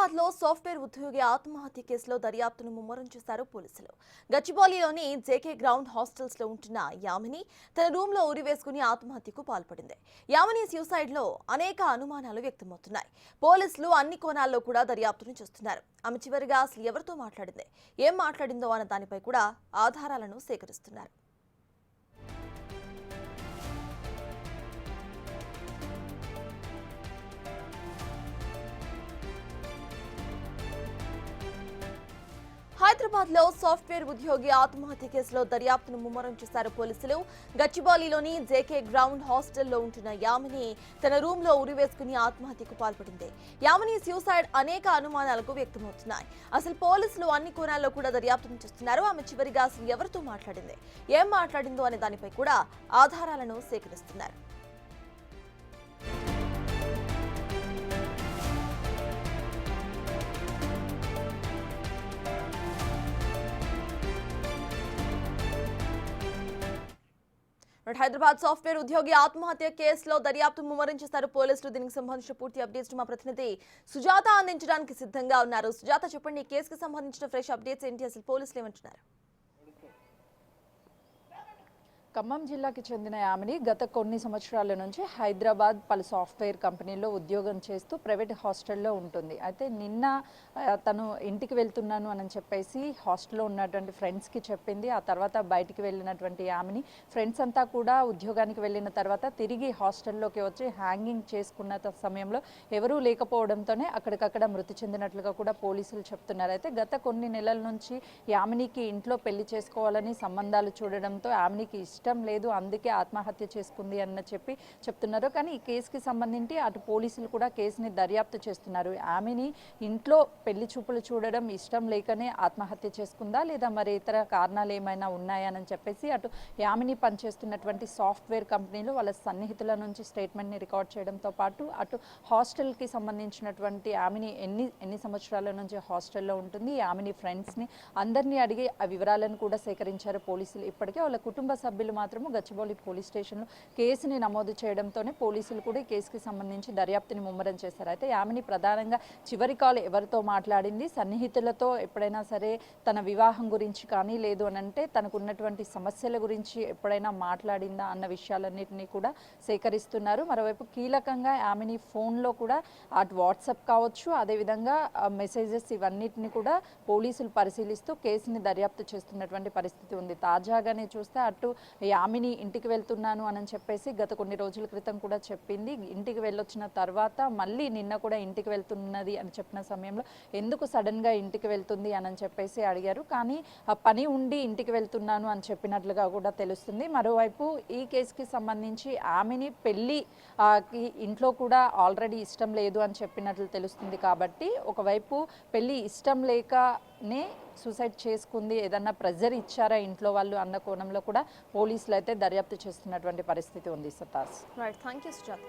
హైదరాబాద్ లో సాఫ్ట్వేర్ ఉద్యోగి ఆత్మహత్య కేసులో దర్యాప్తును ముమ్మరం చేశారు పోలీసులు. గచ్చిబౌలిలోని జేకే గ్రౌండ్ హాస్టల్స్ లో ఉంటున్న యామిని తన రూమ్ లో ఉరివేసుకుని ఆత్మహత్యకు పాల్పడింది. యామిని సూసైడ్ లో అనేక అనుమానాలు వ్యక్తమవుతున్నాయి. పోలీసులు అన్ని కోణాల్లో కూడా దర్యాప్తును చేస్తున్నారు. ఆమె చివరిగా అసలు ఎవరితో మాట్లాడింది, ఏం మాట్లాడిందో అన్న దానిపై కూడా ఆధారాలను సేకరిస్తున్నారు. హైదరాబాద్ లో సాఫ్ట్వేర్ ఉద్యోగి ఆత్మహత్య కేసులో దర్యాప్తును ముమ్మరం చేశారు పోలీసులు. గచ్చిబౌలిలోని జేకే గ్రౌండ్ హాస్టల్లో ఉంటున్న యామిని తన రూమ్ లో ఉరివేసుకుని ఆత్మహత్యకు పాల్పడింది. యామిని సూసైడ్ అనేక అనుమానాలకు వ్యక్తమవుతున్నాయి. అసలు పోలీసులు అన్ని కోణాల్లో కూడా దర్యాప్తును చేస్తున్నారు. ఆమె చివరిగా అసలు ఎవరితో మాట్లాడింది, ఏం మాట్లాడిందో అనే దానిపై కూడా ఆధారాలను సేకరిస్తున్నారు. హైదరాబాద్ సాఫ్ట్వేర్ ఉద్యోగి ఆత్మహత్య కేసులో దర్యాప్తు ముమ్మరం చేశారు పోలీసులు. దీనికి సంబంధించిన పూర్తి అప్డేట్స్ మా ప్రతినిధి సుజాత అందించడానికి సిద్ధంగా ఉన్నారు. సుజాత, చెప్పండి, ఈ కేసుకు సంబంధించిన ఫ్రెష్ అప్డేట్స్ ఏంటి, అసలు పోలీసులు ఏమంటున్నారు? ఖమ్మం జిల్లాకి చెందిన యామిని గత కొన్ని సంవత్సరాల నుంచి హైదరాబాద్ పలు సాఫ్ట్వేర్ కంపెనీలో ఉద్యోగం చేస్తూ ప్రైవేట్ హాస్టల్లో ఉంటుంది. అయితే నిన్న తను ఇంటికి వెళ్తున్నాను అని చెప్పేసి హాస్టల్లో ఉన్నటువంటి ఫ్రెండ్స్కి చెప్పింది. ఆ తర్వాత బయటికి వెళ్ళినటువంటి యామిని ఫ్రెండ్స్ అంతా కూడా ఉద్యోగానికి వెళ్ళిన తర్వాత తిరిగి హాస్టల్లోకి వచ్చి హ్యాంగింగ్ చేసుకున్న సమయంలో ఎవరూ లేకపోవడంతోనే అక్కడికక్కడ మృతి చెందినట్లుగా కూడా పోలీసులు చెప్తున్నారు. అయితే గత కొన్ని నెలల నుంచి యామినికి ఇంట్లో పెళ్లి చేసుకోవాలని సంబంధాలు చూడడంతో యామినికి ఇష్టం లేదు, అందుకే ఆత్మహత్య చేసుకుంది అన్న చెప్తున్నారు. కానీ ఈ కేసుకి సంబంధించి అటు పోలీసులు కూడా కేసుని దర్యాప్తు చేస్తున్నారు. ఆమెని ఇంట్లో పెళ్లి చూపులు చూడడం ఇష్టం లేకనే ఆత్మహత్య చేసుకుందా లేదా మరి ఇతర కారణాలు ఏమైనా ఉన్నాయని చెప్పేసి అటు యామిని పనిచేస్తున్నటువంటి సాఫ్ట్వేర్ కంపెనీలో వాళ్ళ సన్నిహితుల నుంచి స్టేట్మెంట్ని రికార్డ్ చేయడంతో పాటు అటు హాస్టల్కి సంబంధించినటువంటి ఆమెని ఎన్ని సంవత్సరాల నుంచి హాస్టల్లో ఉంటుంది, ఆమెని ఫ్రెండ్స్ని అందరినీ అడిగి ఆ వివరాలను కూడా సేకరించారు పోలీసులు. ఇప్పటికే వాళ్ళ కుటుంబ సభ్యులు మాత్రము గచ్చిబౌలి పోలీస్ స్టేషన్లో కేసుని నమోదు చేయడంతోనే పోలీసులు కూడా ఈ కేసుకి సంబంధించి దర్యాప్తుని ముమ్మరం చేశారు. అయితే యామిని ప్రధానంగా చివరి కాల్ ఎవరితో మాట్లాడింది, సన్నిహితులతో ఎప్పుడైనా సరే తన వివాహం గురించి కానీ లేదు అని అంటే తనకు ఉన్నటువంటి సమస్యల గురించి ఎప్పుడైనా మాట్లాడిందా అన్న విషయాలన్నింటినీ కూడా సేకరిస్తున్నారు. మరోవైపు కీలకంగా యామిని ఫోన్లో కూడా అటు వాట్సాప్ కావచ్చు, అదేవిధంగా మెసేజెస్ ఇవన్నిటిని కూడా పోలీసులు పరిశీలిస్తూ కేసుని దర్యాప్తు చేస్తున్నటువంటి పరిస్థితి ఉంది. తాజాగానే చూస్తే అటు యామిని ఇంటికి వెళ్తున్నాను అని చెప్పేసి గత కొన్ని రోజుల క్రితం కూడా చెప్పింది. ఇంటికి వెళ్ళొచ్చిన తర్వాత మళ్ళీ నిన్న కూడా ఇంటికి వెళ్తున్నది అని చెప్పిన సమయంలో ఎందుకు సడన్గా ఇంటికి వెళ్తుంది అని చెప్పేసి అడిగారు. కానీ పని ఉండి ఇంటికి వెళ్తున్నాను అని చెప్పినట్లుగా కూడా తెలుస్తుంది. మరోవైపు ఈ కేసుకి సంబంధించి ఆమెని పెళ్ళి ఇంట్లో కూడా ఆల్రెడీ ఇష్టం లేదు అని చెప్పినట్లు తెలుస్తుంది. కాబట్టి ఒకవైపు పెళ్ళి ఇష్టం లేకనే సూసైడ్ చేసుకుంది, ఏదన్నా ప్రెజర్ ఇచ్చారా ఇంట్లో వాళ్ళు అన్న కోణంలో కూడా పోలీసులు అయితే దర్యాప్తు చేస్తున్నటువంటి పరిస్థితి ఉంది. సతాస్. Right, thank you Sujatha.